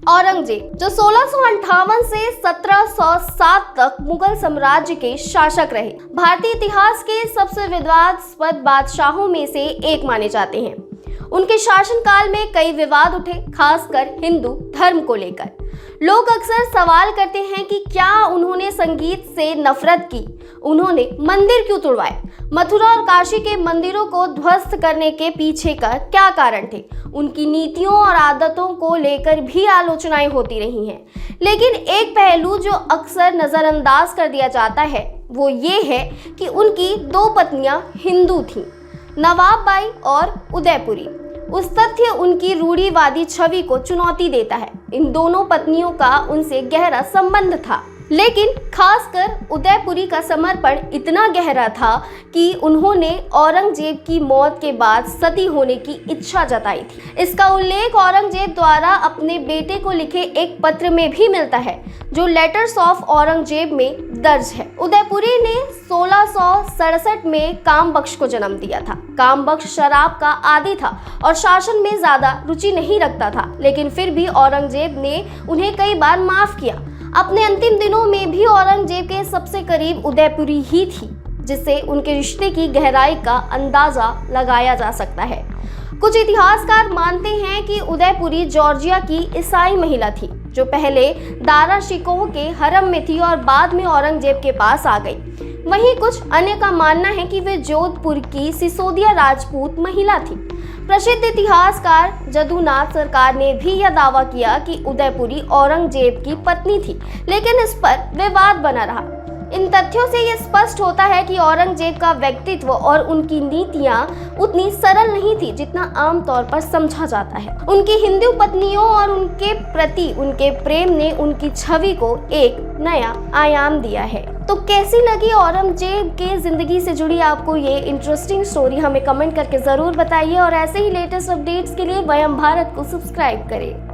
औरंगजेब जो 1658 से 1707 तक मुगल साम्राज्य के शासक रहे, भारतीय इतिहास के सबसे विवादास्पद बादशाहों में से एक माने जाते हैं। उनके शासनकाल में कई विवाद उठे, खासकर हिंदू धर्म को लेकर। लोग अक्सर सवाल करते हैं कि क्या उन्होंने संगीत से नफरत की, उन्होंने मंदिर क्यों तुड़वाए, मथुरा और काशी के मंदिरों को ध्वस्त करने के पीछे का क्या कारण थे। उनकी नीतियों और आदतों को लेकर भी आलोचनाएं होती रही हैं, लेकिन एक पहलू जो अक्सर नजरअंदाज कर दिया जाता है वो ये है कि उनकी दो पत्नियां हिंदू थीं, नवाब बाई और उदयपुरी। उस तथ्य उनकी रूढ़िवादी छवि को चुनौती देता है। इन दोनों पत्नियों का उनसे गहरा संबंध था, लेकिन खासकर उदयपुरी का समर्पण इतना गहरा था कि उन्होंने औरंगजेब की मौत के बाद सती होने की इच्छा जताई थी। इसका उल्लेख औरंगजेब द्वारा अपने बेटे को लिखे एक पत्र में भी मिलता है, जो लेटर्स ऑफ औरंगजेब में दर्ज है। उदयपुरी ने 1667 में कामबख्श को जन्म दिया था। कामबख्श शराब का आदी था और शासन में ज्यादा रुचि नहीं रखता था, लेकिन फिर भी औरंगजेब ने उन्हें कई बार माफ किया। अपने अंतिम दिनों में भी औरंगजेब के सबसे करीब उदयपुरी ही थी, जिससे उनके रिश्ते की गहराई का अंदाजा लगाया जा सकता है। कुछ इतिहासकार मानते हैं कि उदयपुरी जॉर्जिया की ईसाई महिला थी, जो पहले दारा शिकोह के हरम में थी और बाद में औरंगजेब के पास आ गई। वहीं कुछ अन्य का मानना है कि वे जोधपुर की सिसोदिया राजपूत महिला थी। प्रसिद्ध इतिहासकार जदुनाथ सरकार ने भी यह दावा किया कि उदयपुरी औरंगजेब की पत्नी थी, लेकिन इस पर विवाद बना रहा। इन तथ्यों से यह स्पष्ट होता है कि औरंगजेब का व्यक्तित्व और उनकी नीतियां उतनी सरल नहीं थी जितना आमतौर पर समझा जाता है। उनकी हिंदू पत्नियों और उनके प्रति उनके प्रेम ने उनकी छवि को एक नया आयाम दिया है। तो कैसी लगी औरंगजेब के जिंदगी से जुड़ी आपको ये इंटरेस्टिंग स्टोरी, हमें कमेंट करके जरूर बताइए और ऐसे ही लेटेस्ट अपडेट्स के लिए वयम भारत को सब्सक्राइब करें।